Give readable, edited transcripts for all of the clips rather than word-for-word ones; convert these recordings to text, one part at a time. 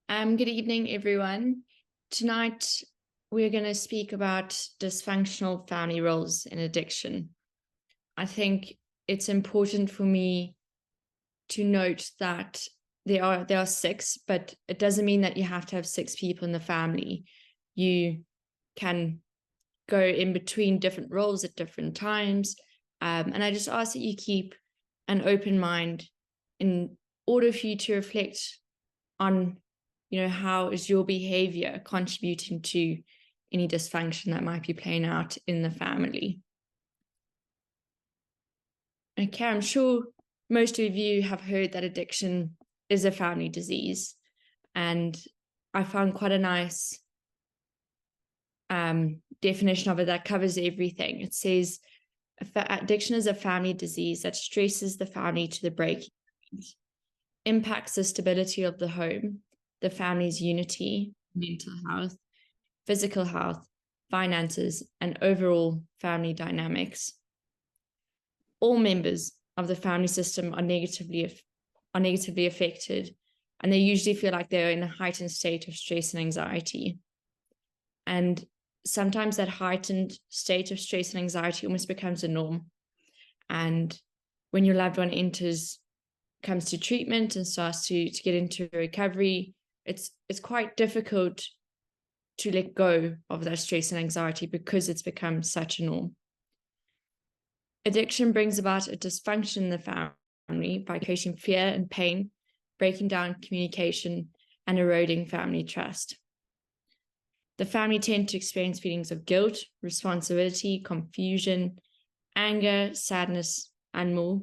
Good evening, everyone. Tonight, we're going to speak about dysfunctional family roles in addiction. I think it's important for me to note that there are six, but it doesn't mean that you have to have six people in the family. You can go in between different roles at different times. And I just ask that you keep an open mind in order for you to reflect on, how is your behavior contributing to any dysfunction that might be playing out in the family. Okay, I'm sure most of you have heard that addiction is a family disease, and I found quite a nice definition of it that covers everything. It says, addiction is a family disease that stresses the family to the breaking point, impacts the stability of the home, the family's unity, mental health, physical health, finances, and overall family dynamics. All members of the family system are negatively affected, and they usually feel like they're in a heightened state of stress and anxiety. And sometimes that heightened state of stress and anxiety almost becomes a norm. And when your loved one comes to treatment and starts to get into recovery, it's quite difficult to let go of that stress and anxiety because it's become such a norm. Addiction brings about a dysfunction in the family by creating fear and pain, breaking down communication, and eroding family trust. The family tend to experience feelings of guilt, responsibility, confusion, anger, sadness, and more.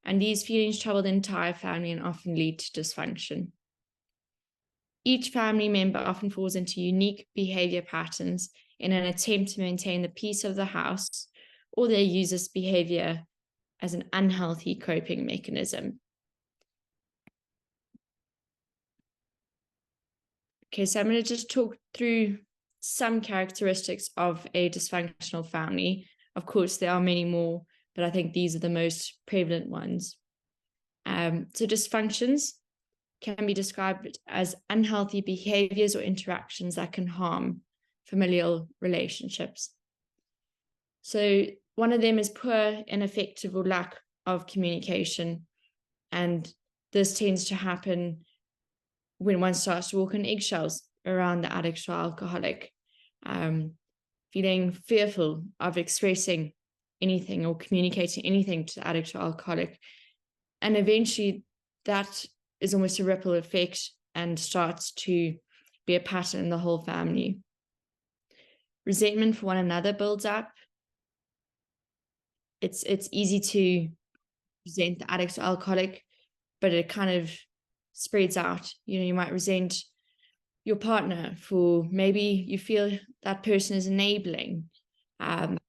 And these feelings trouble the entire family and often lead to dysfunction. Each family member often falls into unique behavior patterns in an attempt to maintain the peace of the house, or they use this behavior as an unhealthy coping mechanism. Okay, so I'm going to just talk through some characteristics of a dysfunctional family. Of course, there are many more, but I think these are the most prevalent ones. So dysfunctions can be described as unhealthy behaviors or interactions that can harm familial relationships. So one of them is poor, ineffective, or lack of communication. And this tends to happen when one starts to walk on eggshells around the addict or alcoholic, feeling fearful of expressing anything or communicating anything to the addict or alcoholic. And eventually that is almost a ripple effect and starts to be a pattern in the whole family. Resentment for one another builds up. It's easy to resent the addict or alcoholic, but it kind of spreads out. You might resent your partner for maybe you feel that person is enabling. And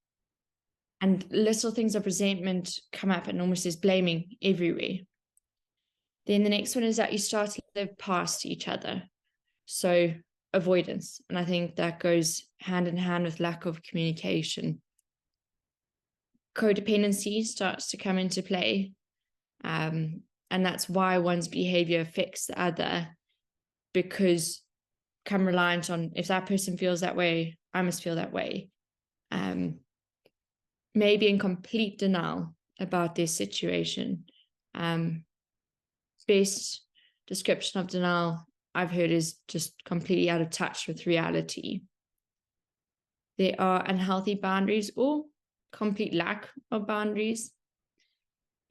little things of resentment come up and almost is blaming everywhere. Then the next one is that you start to live past each other. So avoidance. And I think that goes hand in hand with lack of communication. Codependency starts to come into play. And that's why one's behavior affects the other, because become reliant on, if that person feels that way, I must feel that way. Maybe in complete denial about their situation. Best description of denial I've heard is just completely out of touch with reality. There are unhealthy boundaries or complete lack of boundaries.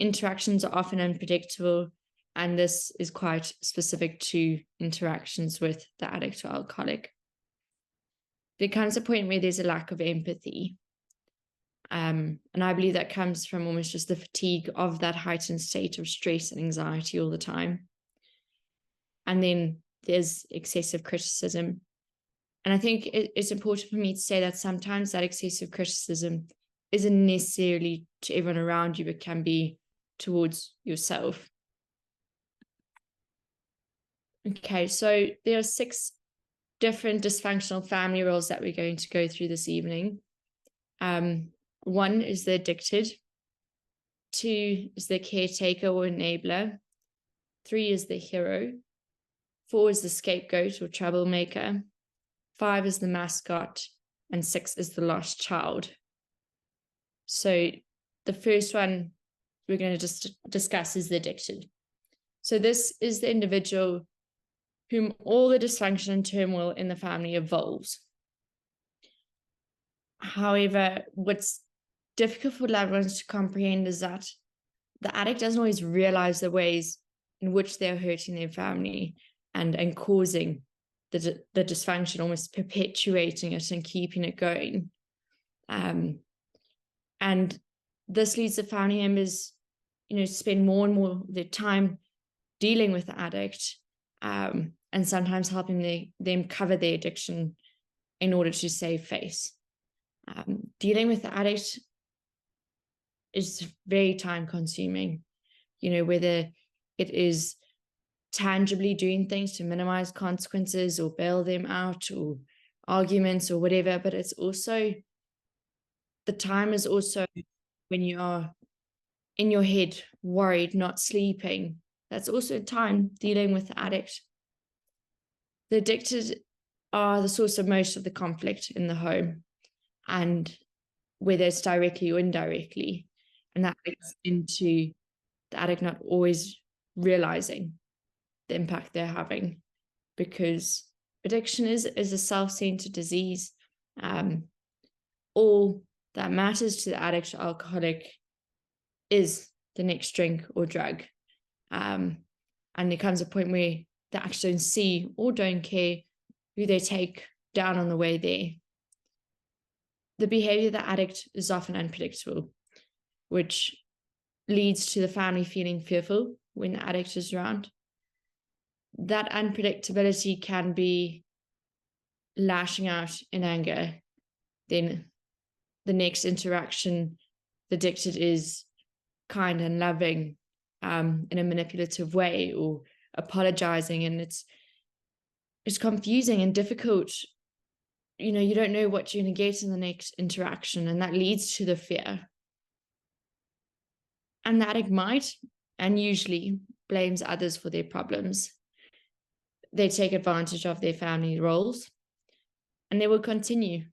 Interactions are often unpredictable, and this is quite specific to interactions with the addict or alcoholic. There comes a point where there's a lack of empathy. And I believe that comes from almost just the fatigue of that heightened state of stress and anxiety all the time. And then there's excessive criticism. And I think it's important for me to say that sometimes that excessive criticism isn't necessarily to everyone around you, but can be towards yourself. Okay, so there are 6 different dysfunctional family roles that we're going to go through this evening. 1 is the addicted. 2 is the caretaker or enabler. 3 is the hero. 4 is the scapegoat or troublemaker. 5 is the mascot. And 6 is the lost child. So the first one we're going to just discuss is the addicted. So this is the individual whom all the dysfunction and turmoil in the family involves. However, what's difficult for loved ones to comprehend is that the addict doesn't always realize the ways in which they're hurting their family and causing the dysfunction, almost perpetuating it and keeping it going. And this leads the family members, to spend more and more of their time dealing with the addict, and sometimes helping them cover their addiction in order to save face. Dealing with the addict is very time consuming, whether it is tangibly doing things to minimize consequences or bail them out or arguments or whatever, but it's also, the time is also when you are in your head, worried, not sleeping. That's also time dealing with the addict. The addicted are the source of most of the conflict in the home, and whether it's directly or indirectly. And that leads into the addict not always realizing the impact they're having, because addiction is a self-centered disease. All that matters to the addict or alcoholic is the next drink or drug. And there comes a point where they actually don't see or don't care who they take down on the way there. The behavior of the addict is often unpredictable, which leads to the family feeling fearful when the addict is around. That unpredictability can be lashing out in anger. Then the next interaction, the addicted is kind and loving in a manipulative way, or apologizing, and it's confusing and difficult. You don't know what you're going to get in the next interaction, and that leads to the fear. And the addict might, and usually, blames others for their problems. They take advantage of their family roles, and they will continue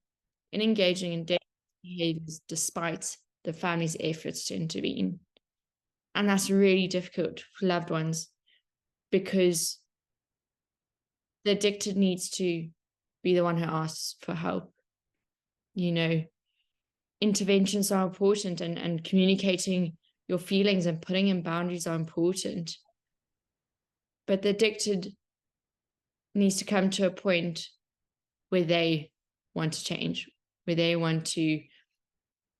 in engaging in dangerous behaviors despite the family's efforts to intervene. And that's really difficult for loved ones, because the addicted needs to be the one who asks for help. Interventions are important, and communicating your feelings and putting in boundaries are important. But the addicted needs to come to a point where they want to change, where they want to,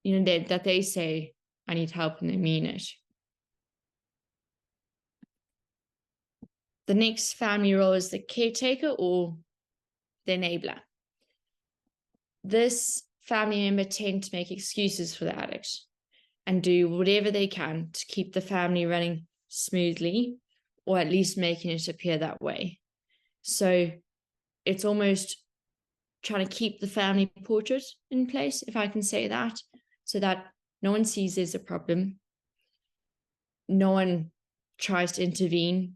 that they say, I need help, and they mean it. The next family role is the caretaker or the enabler. This family member tends to make excuses for the addict and do whatever they can to keep the family running smoothly, or at least making it appear that way. So it's almost trying to keep the family portrait in place, if I can say that, so that no one sees there's a problem. No one tries to intervene.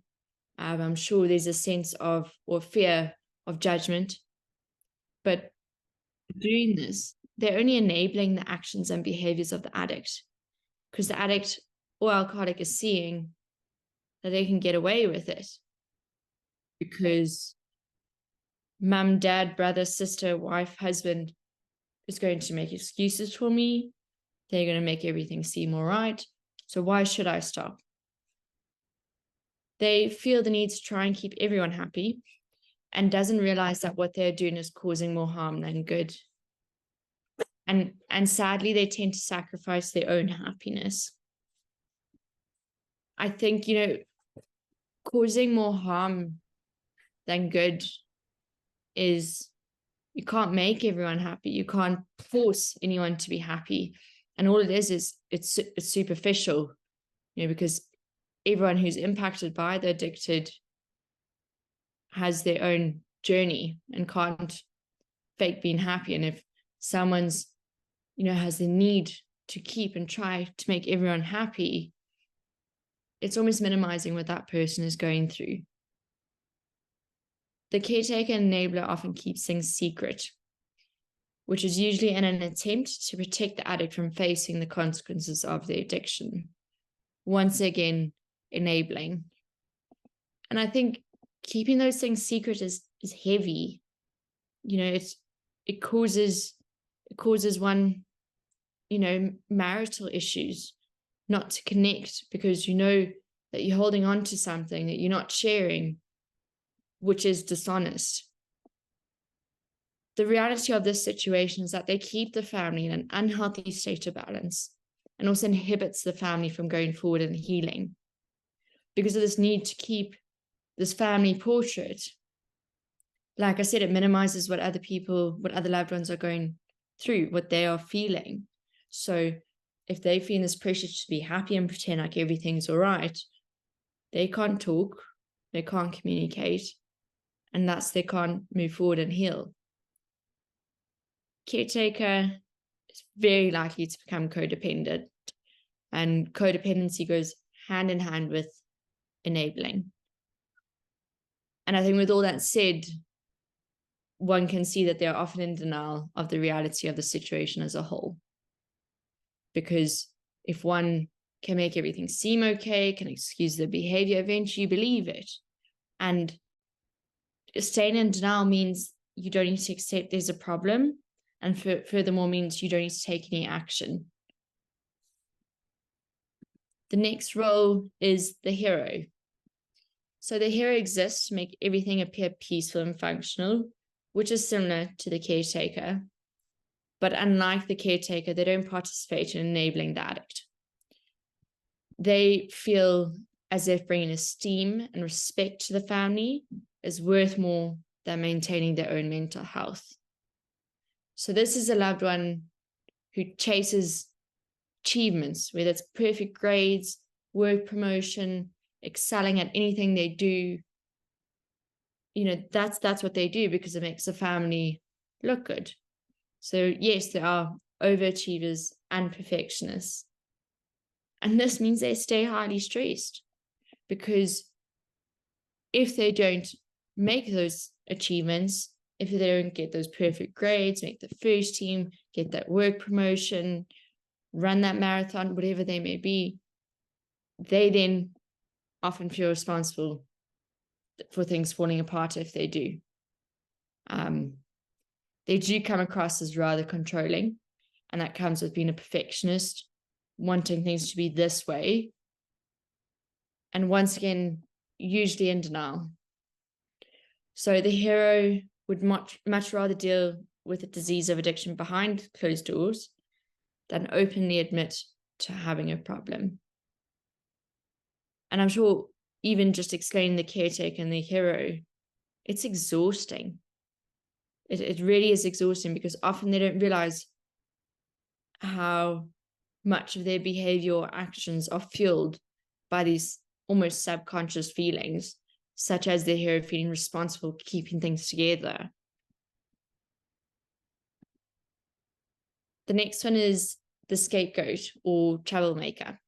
I'm sure there's a sense of, or fear of, judgment. But doing this, they're only enabling the actions and behaviors of the addict, because the addict or alcoholic is seeing that they can get away with it because mum, dad, brother, sister, wife, husband is going to make excuses for me. They're going to make everything seem all right. So why should I stop? They feel the need to try and keep everyone happy, and doesn't realize that what they're doing is causing more harm than good. And sadly, they tend to sacrifice their own happiness. I think, causing more harm than good is, you can't make everyone happy. You can't force anyone to be happy. And all it is it's superficial, because everyone who's impacted by the addicted has their own journey and can't fake being happy. And if someone's, has the need to keep and try to make everyone happy, it's almost minimizing what that person is going through. The caretaker and enabler often keeps things secret, which is usually in an attempt to protect the addict from facing the consequences of their addiction. Once again, enabling. And I think keeping those things secret is heavy. You know, it causes one, you know, marital issues, not to connect, because you know that you're holding on to something that you're not sharing, which is dishonest. The reality of this situation is that they keep the family in an unhealthy state of balance, and also inhibits the family from going forward and healing, because of this need to keep this family portrait. Like I said, it minimizes what other loved ones are going through, what they are feeling. So if they feel this pressure to be happy and pretend like everything's all right, they can't talk, they can't communicate, and thus they can't move forward and heal. Caretaker is very likely to become codependent, and codependency goes hand in hand with enabling. And I think with all that said, one can see that they're often in denial of the reality of the situation as a whole. Because if one can make everything seem okay, can excuse the behavior, eventually you believe it. And staying in denial means you don't need to accept there's a problem, and furthermore means you don't need to take any action. The next role is the hero. So the hero exists to make everything appear peaceful and functional, which is similar to the caretaker. But unlike the caretaker, they don't participate in enabling the addict. They feel as if bringing esteem and respect to the family is worth more than maintaining their own mental health. So this is a loved one who chases achievements, whether it's perfect grades, work promotion, excelling at anything they do. You know, that's what they do because it makes the family look good. So yes, there are overachievers and perfectionists. And this means they stay highly stressed, because if they don't make those achievements, if they don't get those perfect grades, make the first team, get that work promotion, run that marathon, whatever they may be, they then often feel responsible for things falling apart if they do. They do come across as rather controlling, and that comes with being a perfectionist, wanting things to be this way, and once again, usually in denial. So the hero would much rather deal with the disease of addiction behind closed doors than openly admit to having a problem. And I'm sure even just explaining the caretaker and the hero, it's exhausting. It really is exhausting, because often they don't realize how much of their behavior or actions are fueled by these almost subconscious feelings, such as the hero feeling responsible for keeping things together. The next one is the scapegoat or troublemaker.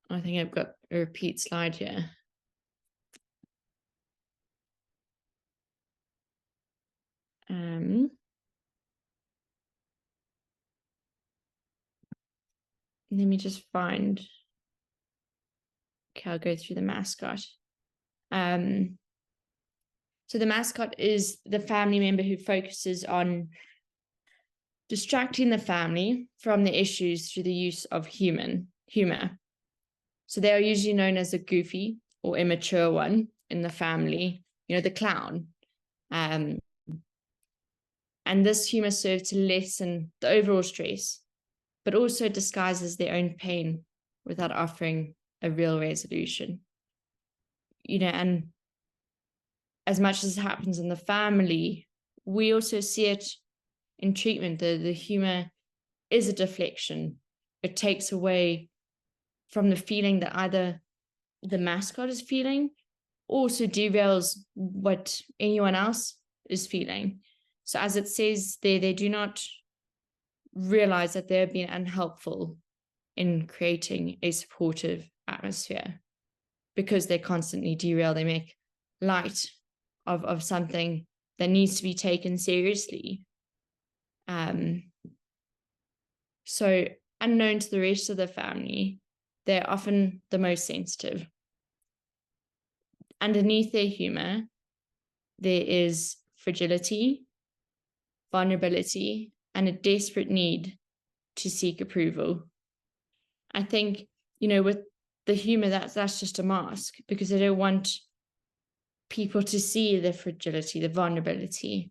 I think I've got a repeat slide here. Let me just find. Okay, I'll go through the mascot. So the mascot is the family member who focuses on distracting the family from the issues through the use of humor. So they are usually known as a goofy or immature one in the family, you know, the clown. And this humor serves to lessen the overall stress, but also disguises their own pain without offering a real resolution. You know, and as much as it happens in the family, we also see it in treatment. The humor is a deflection. It takes away from the feeling that either the mascot is feeling, also derails what anyone else is feeling. So as it says there, they do not realize that they're being unhelpful in creating a supportive atmosphere, because they constantly derail. They make light of something that needs to be taken seriously. So unknown to the rest of the family, they're often the most sensitive. Underneath their humor, there is fragility, vulnerability, and a desperate need to seek approval. I think, with the humor, that's just a mask, because they don't want people to see the fragility, the vulnerability.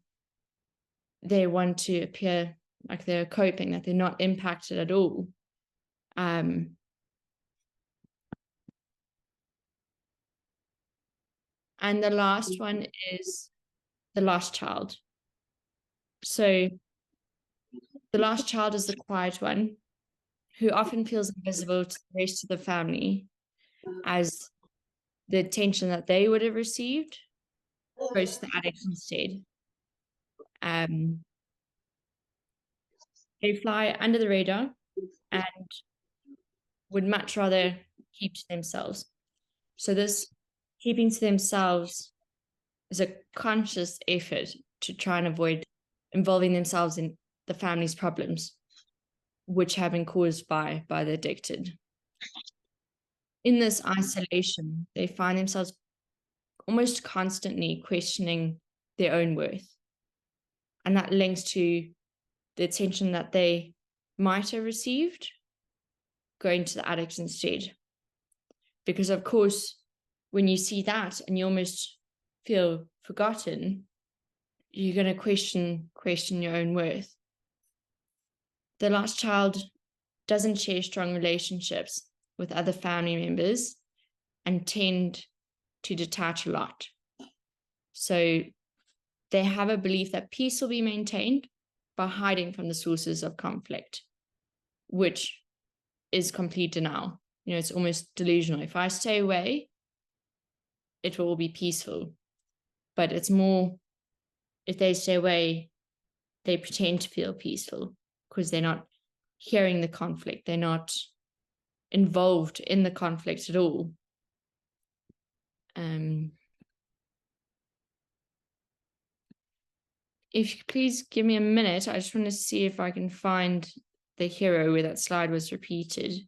They want to appear like they're coping, that they're not impacted at all. And the last one is the lost child. So the lost child is the quiet one, who often feels invisible to the rest of the family, as the attention that they would have received goes to the addicts instead. They fly under the radar and would much rather keep to themselves. So this keeping to themselves is a conscious effort to try and avoid involving themselves in the family's problems, which have been caused by the addicted. In this isolation, they find themselves almost constantly questioning their own worth. And that links to the attention that they might have received going to the addicts instead. Because, of course, when you see that and you almost feel forgotten, you're going to question your own worth. The lost child doesn't share strong relationships with other family members and tend to detach a lot. So they have a belief that peace will be maintained by hiding from the sources of conflict, which is complete denial. It's almost delusional. If I stay away, it will all be peaceful. But it's more, if they stay away, they pretend to feel peaceful because they're not hearing the conflict. They're not involved in the conflict at all. If you could please give me a minute, I just want to see if I can find the hero where that slide was repeated.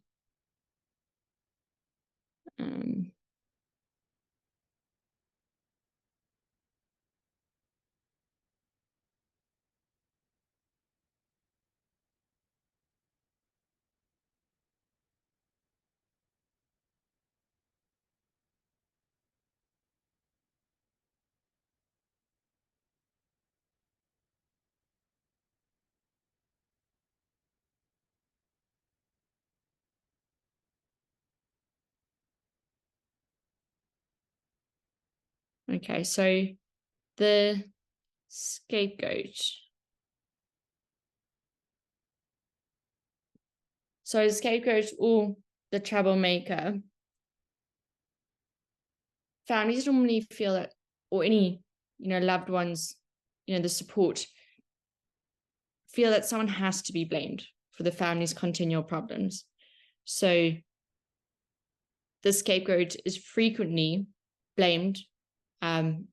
Okay, so the scapegoat. So the scapegoat or the troublemaker. Families normally feel that, or any, loved ones, the support, feel that someone has to be blamed for the family's continual problems. So the scapegoat is frequently blamed and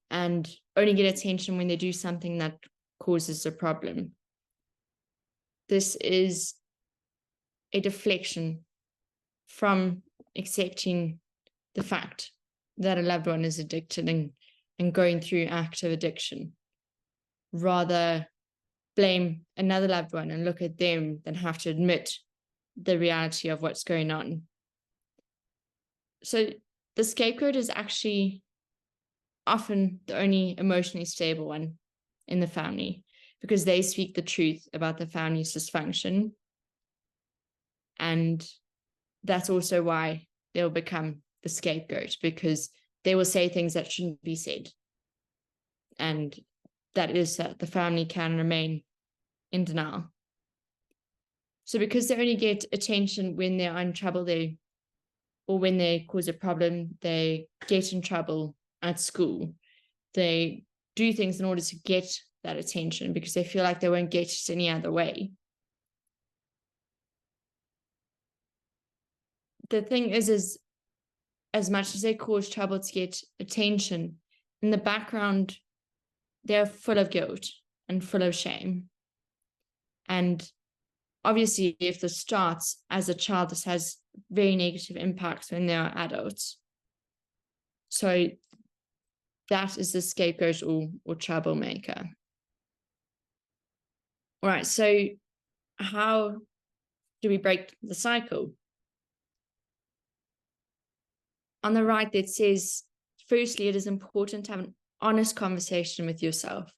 only get attention when they do something that causes a problem. This is a deflection from accepting the fact that a loved one is addicted and going through active addiction. Rather blame another loved one and look at them than have to admit the reality of what's going on. So the scapegoat is actually often the only emotionally stable one in the family, because they speak the truth about the family's dysfunction. And that's also why they'll become the scapegoat, because they will say things that shouldn't be said. And that is that the family can remain in denial. So because they only get attention when they're in trouble, or when they cause a problem, they get in trouble at school. They do things in order to get that attention because they feel like they won't get it any other way. The thing is as much as they cause trouble to get attention, in the background they're full of guilt and full of shame. And obviously, if this starts as a child, this has very negative impacts when they are adults. So that is the scapegoat or troublemaker. All right, so how do we break the cycle? On the right, it says, firstly, it is important to have an honest conversation with yourself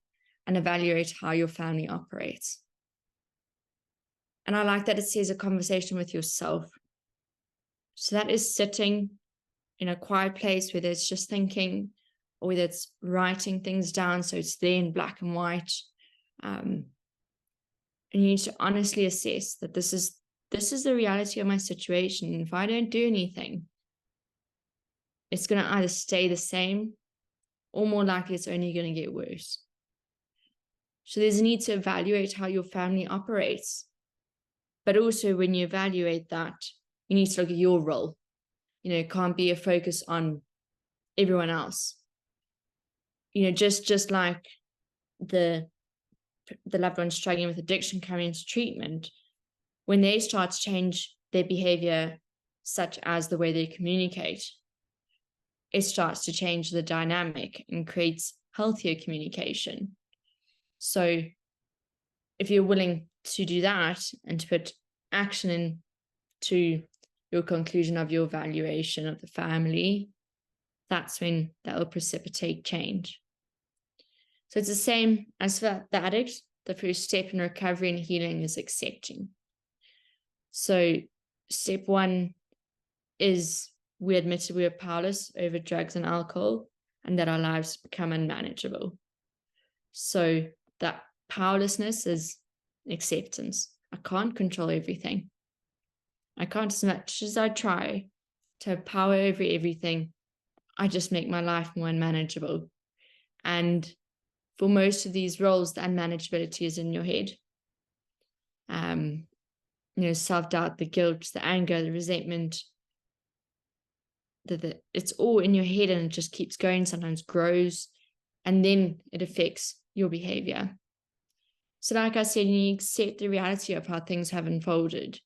and evaluate how your family operates. And I like that it says a conversation with yourself. So that is sitting in a quiet place, whether it's just thinking or whether it's writing things down so it's there in black and white. And you need to honestly assess that this is the reality of my situation. And if I don't do anything, it's going to either stay the same or more likely it's only going to get worse. So there's a need to evaluate how your family operates. But also when you evaluate that, you need to look at your role. It can't be a focus on everyone else. Just like the loved one struggling with addiction coming into treatment, when they start to change their behavior, such as the way they communicate, it starts to change the dynamic and creates healthier communication. So if you're willing to do that and to put action into your conclusion of your evaluation of the family, that's when that will precipitate change. So it's the same as for the addict. The first step in recovery and healing is accepting. So step one is we admitted we were powerless over drugs and alcohol and that our lives become unmanageable. So that powerlessness is acceptance. I can't control everything. I can't, as much as I try to have power over everything, I just make my life more unmanageable. And for most of these roles, the unmanageability is in your head. Self-doubt, the guilt, the anger, the resentment, it's all in your head and it just keeps going, sometimes grows, and then it affects your behavior. So like I said, you accept the reality of how things have unfolded,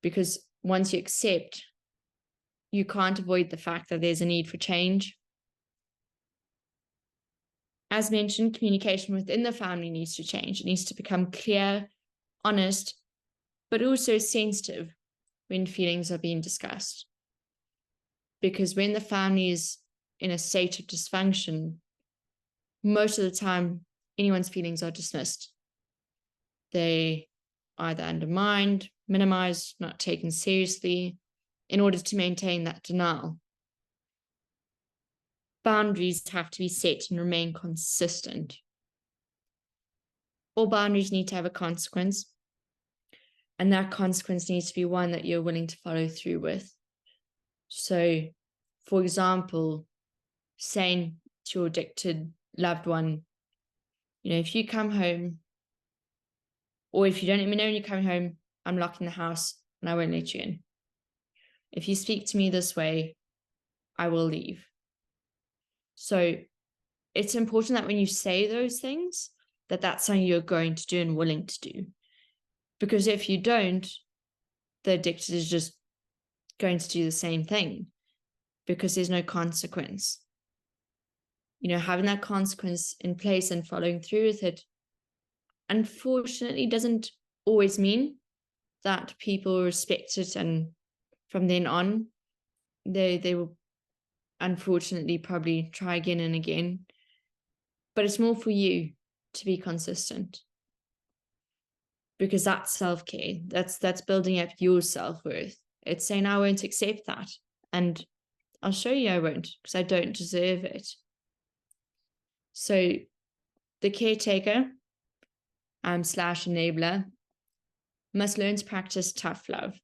because once you accept, you can't avoid the fact that there's a need for change. As mentioned, communication within the family needs to change. It needs to become clear, honest, but also sensitive when feelings are being discussed. Because when the family is in a state of dysfunction, most of the time, anyone's feelings are dismissed. They are either undermined, minimized, not taken seriously in order to maintain that denial. Boundaries have to be set and remain consistent. All boundaries need to have a consequence, and that consequence needs to be one that you're willing to follow through with. So, for example, saying to your addicted loved one, if you come home, or if you don't let me know when you're coming home, I'm locking the house and I won't let you in. If you speak to me this way, I will leave. So it's important that when you say those things, that's something you're going to do and willing to do. Because if you don't, the addicted is just going to do the same thing because there's no consequence. Having that consequence in place and following through with it, unfortunately, doesn't always mean that people respect it, and from then on, they will unfortunately probably try again and again. But it's more for you to be consistent, because that's self-care. That's building up your self-worth. It's saying, I won't accept that, and I'll show you I won't, because I don't deserve it. So the caretaker / enabler must learn to practice tough love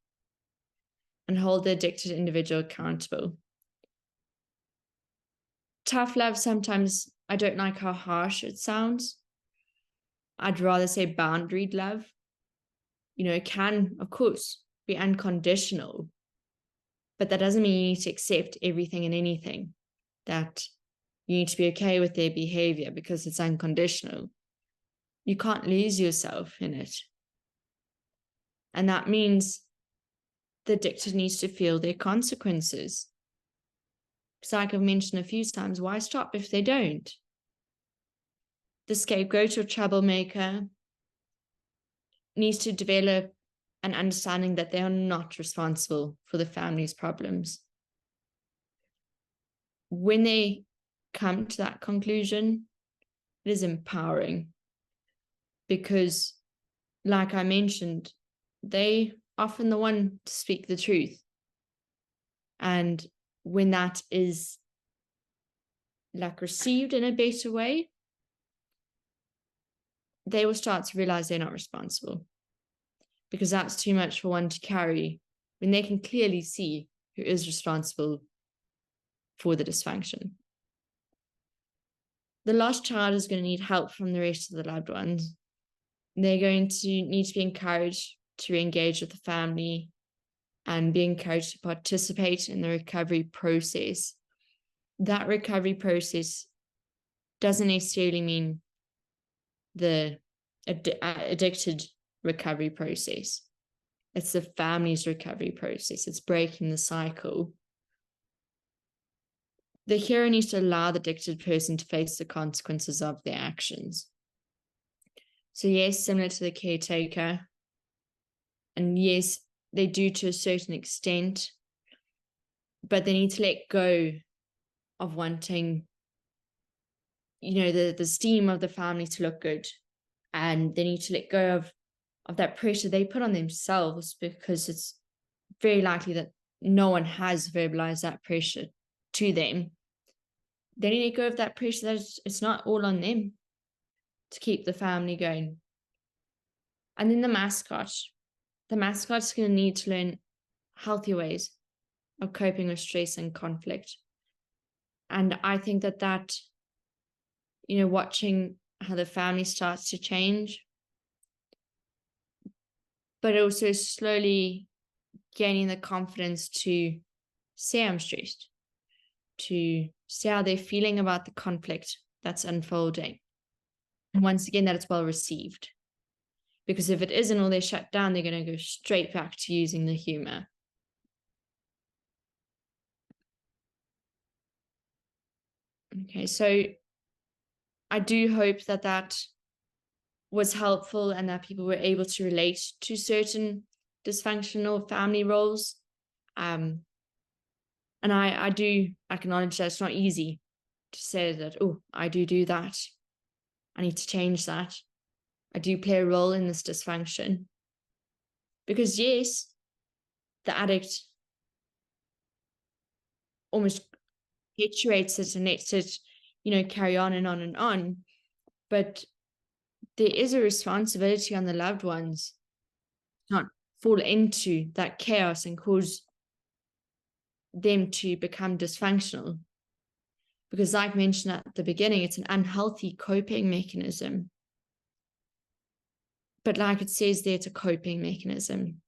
and hold the addicted individual accountable. Tough love, sometimes I don't like how harsh it sounds. I'd rather say boundaried love. It can, of course, be unconditional, but that doesn't mean you need to accept everything and anything that You need to be okay with their behavior because it's unconditional. You can't lose yourself in it. And that means the addicted needs to feel their consequences. Because like I've mentioned a few times, why stop if they don't? The scapegoat or troublemaker needs to develop an understanding that they are not responsible for the family's problems. When they come to that conclusion, it is empowering because, like I mentioned, they often the one to speak the truth. And when that is like received in a better way, they will start to realize they're not responsible, because that's too much for one to carry when they can clearly see who is responsible for the dysfunction. The lost child is going to need help from the rest of the loved ones. They're going to need to be encouraged to engage with the family and be encouraged to participate in the recovery process. That recovery process doesn't necessarily mean the addicted recovery process. It's the family's recovery process. It's breaking the cycle. The hero needs to allow the addicted person to face the consequences of their actions. So yes, similar to the caretaker, and yes, they do to a certain extent, but they need to let go of wanting, the esteem of the family to look good. And they need to let go of that pressure they put on themselves, because it's very likely that no one has verbalized that pressure to them. They need to let go of that pressure that it's not all on them to keep the family going. And then the mascot's going to need to learn healthy ways of coping with stress and conflict. And I think that watching how the family starts to change, but also slowly gaining the confidence to say I'm stressed, to say how they're feeling about the conflict that's unfolding. And once again, that it's well received. Because if it isn't, or they're shut down, they're going to go straight back to using the humor. Okay, so I do hope that was helpful and that people were able to relate to certain dysfunctional family roles. And I do acknowledge that it's not easy to say that, oh, I do that. I need to change that. I do play a role in this dysfunction. Because yes, the addict almost perpetuates it and lets it, carry on and on and on. But there is a responsibility on the loved ones to not fall into that chaos and cause them to become dysfunctional. Because like mentioned at the beginning, it's an unhealthy coping mechanism. But like it says there, it's a coping mechanism.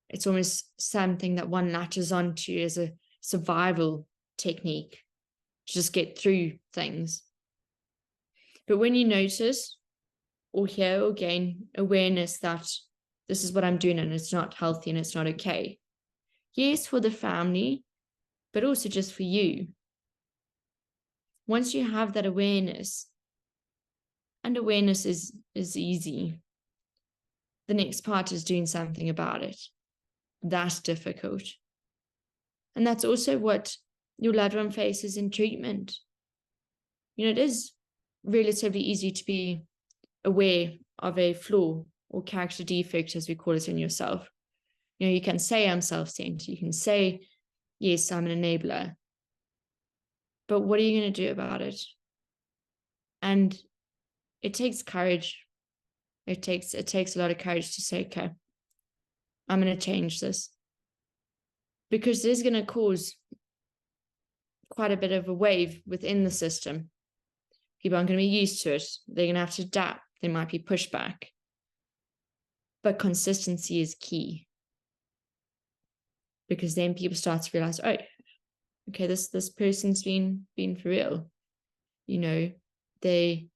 It's almost something that one latches onto as a survival technique to just get through things. But when you notice or hear or gain awareness that this is what I'm doing and it's not healthy and it's not okay, yes, for the family, but also just for you. Once you have that awareness, and awareness is easy, the next part is doing something about it. That's difficult. And that's also what your loved one faces in treatment. It is relatively easy to be aware of a flaw or character defect, as we call it, in yourself. You can say I'm self-centered. You can say, yes, I'm an enabler. But what are you going to do about it? And it takes courage. It takes a lot of courage to say, okay, I'm going to change this. Because it is going to cause quite a bit of a wave within the system. People aren't going to be used to it. They're going to have to adapt. There might be pushback. But consistency is key. Because then people start to realize, oh, okay, this person's been for real. You know, they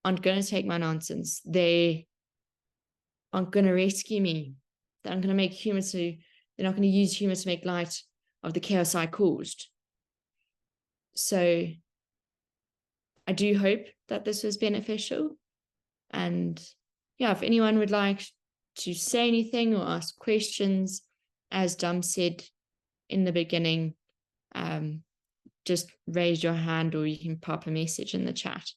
aren't going to take my nonsense. They aren't going to rescue me. They aren't going to make humor to, they're not going to use humor to make light of the chaos I caused. So I do hope that this was beneficial. And yeah, if anyone would like to say anything or ask questions, as Dom said in the beginning, just raise your hand or you can pop a message in the chat.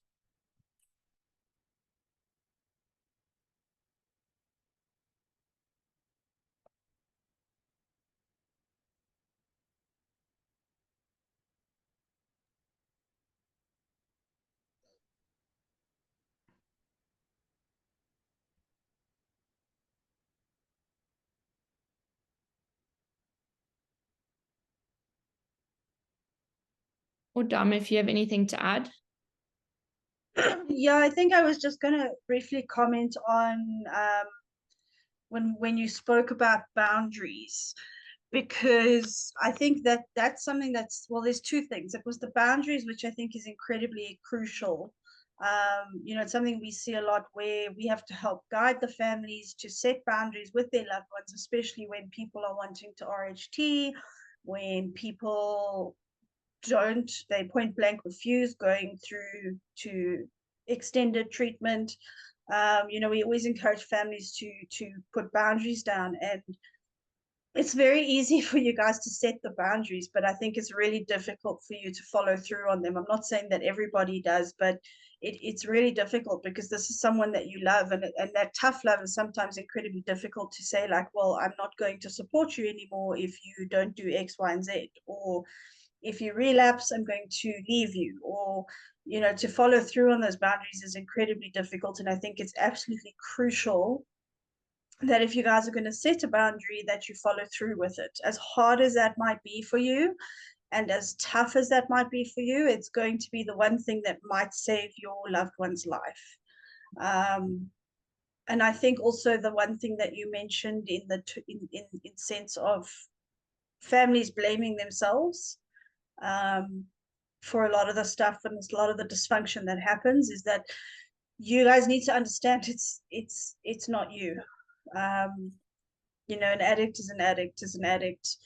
Or Dom, if you have anything to add. Yeah, I think I was just going to briefly comment on when you spoke about boundaries, because I think that that's something that's, well, there's two things. It was the boundaries, which I think is incredibly crucial. It's something we see a lot where we have to help guide the families to set boundaries with their loved ones, especially when people are wanting to RHT, when people they point blank refuse going through to extended treatment. We always encourage families to put boundaries down, and it's very easy for you guys to set the boundaries, but I think it's really difficult for you to follow through on them. I'm not saying that everybody does, but it's really difficult because this is someone that you love, and that tough love is sometimes incredibly difficult to say, like, well, I'm not going to support you anymore if you don't do X, Y, and Z, or if you relapse, I'm going to leave you, or to follow through on those boundaries is incredibly difficult. And I think it's absolutely crucial that if you guys are going to set a boundary, that you follow through with it. As hard as that might be for you, and as tough as that might be for you, it's going to be the one thing that might save your loved one's life. And I think also the one thing that you mentioned in sense of families blaming themselves for a lot of the stuff and a lot of the dysfunction that happens, is that you guys need to understand it's not you. An addict is an addict is an addict.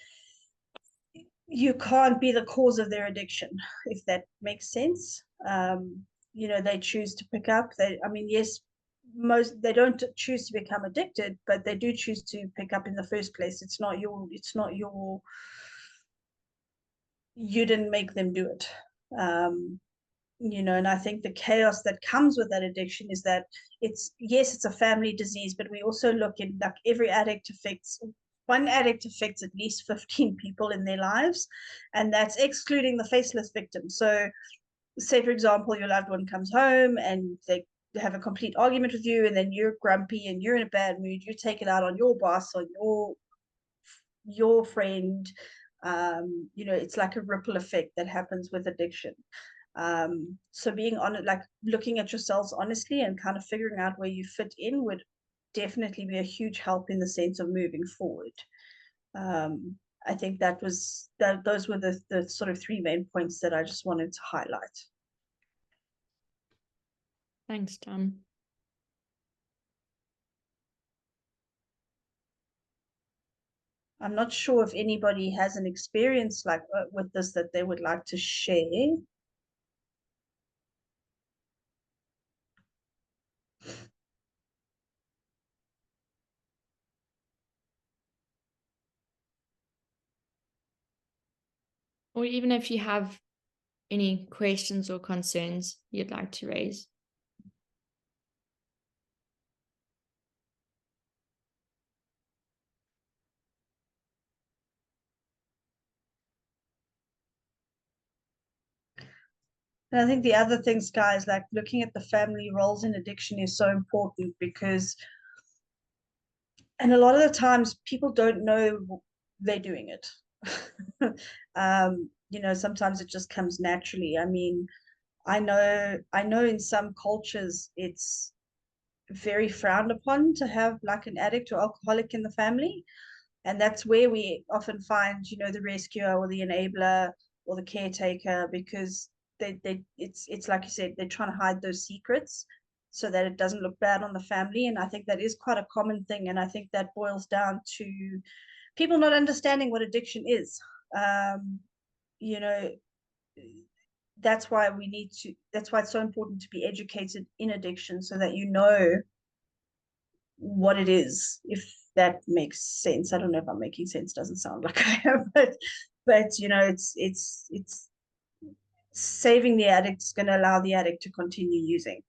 You can't be the cause of their addiction, if that makes sense. They choose to pick up. Yes, they don't choose to become addicted, but they do choose to pick up in the first place. It's not your you didn't make them do it. And I think the chaos that comes with that addiction is that it's a family disease, but we also look in, like, one addict affects at least 15 people in their lives, and that's excluding the faceless victim. So say, for example, your loved one comes home and they have a complete argument with you, and then you're grumpy and you're in a bad mood, you take it out on your boss, on your friend. It's like a ripple effect that happens with addiction. So being on it, like looking at yourselves honestly and kind of figuring out where you fit in, would definitely be a huge help in the sense of moving forward. I think those were the sort of three main points that I just wanted to highlight. Thanks, Tom. I'm not sure if anybody has an experience like with this that they would like to share. Or even if you have any questions or concerns you'd like to raise. And I think the other thing, Skye, is like looking at the family roles in addiction is so important, because, and a lot of the times people don't know they're doing it. Sometimes it just comes naturally. I know in some cultures it's very frowned upon to have like an addict or alcoholic in the family. And that's where we often find, the rescuer or the enabler, or the caretaker, because it's like you said, they're trying to hide those secrets so that it doesn't look bad on the family. And I think that is quite a common thing. And I think that boils down to people not understanding what addiction is. You know, that's why that's why it's so important to be educated in addiction, so that you know what it is, if that makes sense. I don't know if I'm making sense. Doesn't sound like I am, but you know, it's saving the addict is going to allow the addict to continue using.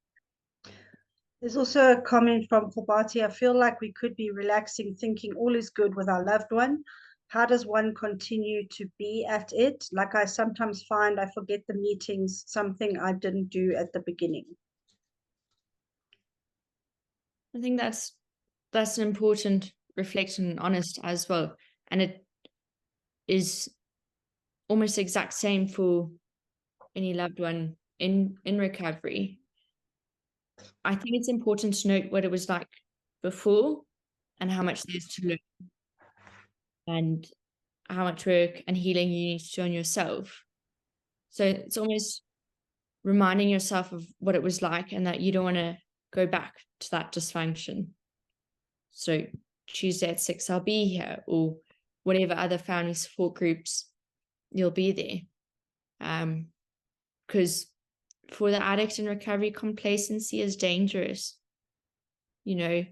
There's also a comment from Kobati. I feel like we could be relaxing, thinking all is good with our loved one. How does one continue to be at it? Like, I sometimes find I forget the meetings, something I didn't do at the beginning. I think that's an important reflection and honest as well. And it is almost the exact same for any loved one in recovery. I think it's important to note what it was like before and how much there's to learn and how much work and healing you need to do on yourself. So it's almost reminding yourself of what it was like and that you don't want to go back to that dysfunction. So Tuesday at 6, I'll be here, or whatever other family support groups, you'll be there. Because for the addict in recovery, complacency is dangerous, you know,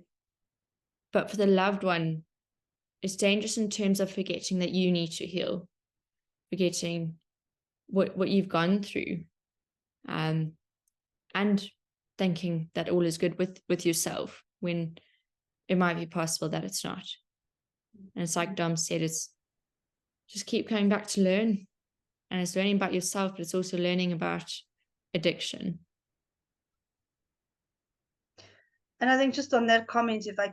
but for the loved one, it's dangerous in terms of forgetting that you need to heal, forgetting what you've gone through, and thinking that all is good with yourself when it might be possible that it's not. And it's like Dom said, it's just keep coming back to learn. And it's learning about yourself, but it's also learning about addiction. And I think just on that comment, if I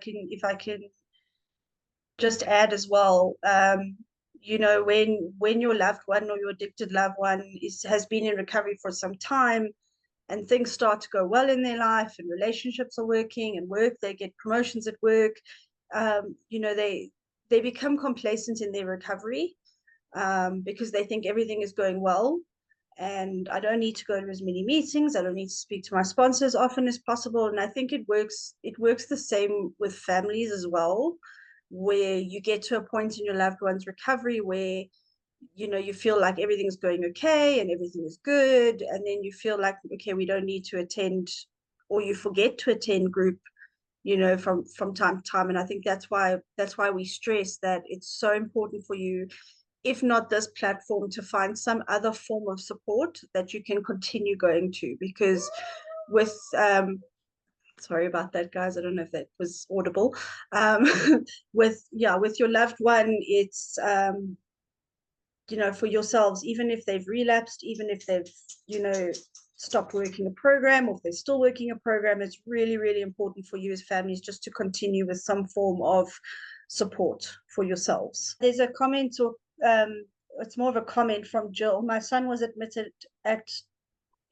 can just add as well, you know, when your loved one or your addicted loved one has been in recovery for some time, and things start to go well in their life, and relationships are working, and they get promotions at work, you know, they become complacent in their recovery, because they think everything is going well, and I don't need to go to as many meetings. I don't need to speak to my sponsor as often as possible. And I think it works the same with families as well, where you get to a point in your loved one's recovery where, you know, you feel like everything's going okay and everything is good, and then you feel like, okay, we don't need to attend, or you forget to attend group, you know, from time to time. And I think that's why we stress that it's so important for you, if not this platform, to find some other form of support that you can continue going to. Because with sorry about that, guys, I don't know if that was audible. With your loved one, it's you know, for yourselves, even if they've relapsed, even if they've, you know, stopped working a program, or if they're still working a program, it's really, really important for you as families just to continue with some form of support for yourselves. There's a comment, or it's more of a comment from Jill. My son was admitted at,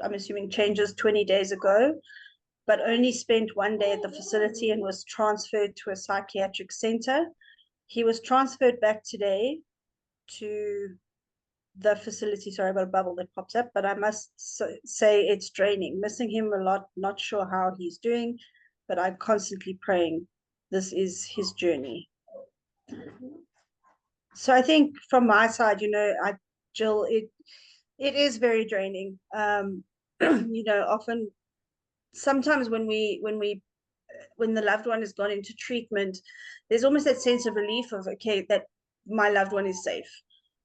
I'm assuming, Changes 20 days ago, but only spent 1 day at the facility and was transferred to a psychiatric center. He was transferred back today to the facility. Sorry about a bubble that pops up, but I must say it's draining. Missing him a lot, not sure how he's doing, but I'm constantly praying. This is his journey. So I think from my side, you know, Jill, it is very draining. You know, often, sometimes when the loved one has gone into treatment, there's almost that sense of relief of, okay, that my loved one is safe.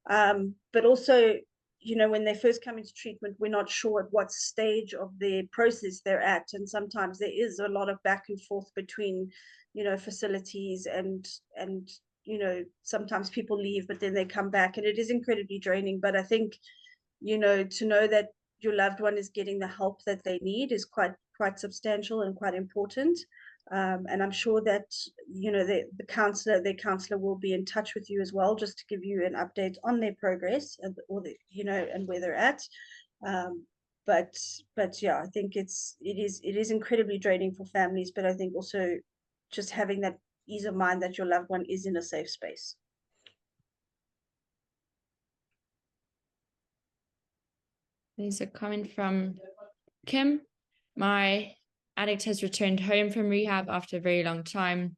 But also, you know, when they first come into treatment, we're not sure at what stage of the process they're at. And sometimes there is a lot of back and forth between, you know, facilities, and you know, sometimes people leave, but then they come back, and it is incredibly draining. But I think, you know, to know that your loved one is getting the help that they need is quite substantial and quite important. And I'm sure that, you know, their counselor will be in touch with you as well, just to give you an update on their progress, or you know, and where they're at. But yeah, I think it is incredibly draining for families, but I think also just having that ease of mind that your loved one is in a safe space. There's a comment from Kim. My addict has returned home from rehab after a very long time.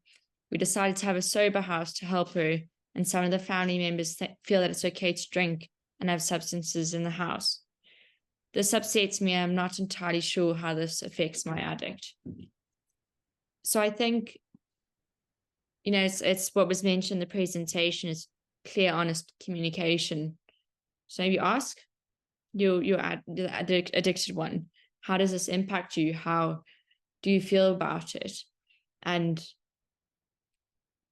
We decided to have a sober house to help her, and some of the family members feel that it's okay to drink and have substances in the house. This upsets me. I'm not entirely sure how this affects my addict. So I think, it's what was mentioned in the presentation is clear, honest communication. So maybe ask the addicted one, how does this impact you? How do you feel about it? And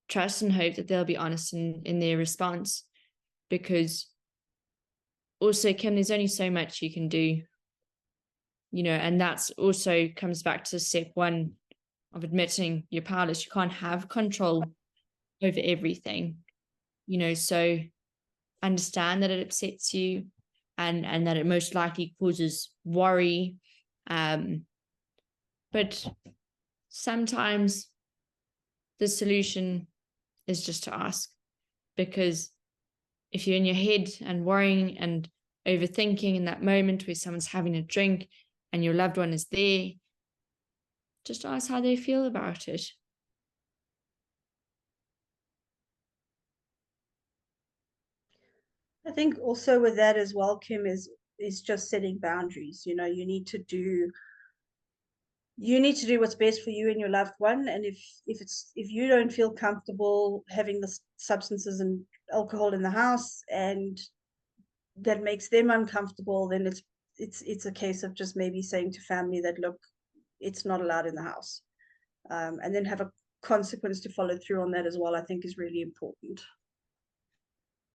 trust and hope that they'll be honest in their response, because also, Kim, there's only so much you can do, and that's also comes back to step one of admitting you're powerless. You can't have control over everything, so understand that it upsets you and that it most likely causes worry. But sometimes the solution is just to ask, because if you're in your head and worrying and overthinking in that moment where someone's having a drink and your loved one is there, just ask how they feel about it. I think also with that as well, Kim, is just setting boundaries. You need to do what's best for you and your loved one. And if you don't feel comfortable having the substances and alcohol in the house, and that makes them uncomfortable, then it's a case of just maybe saying to family that, look, it's not allowed in the house, and then have a consequence to follow through on that as well. I think is really important.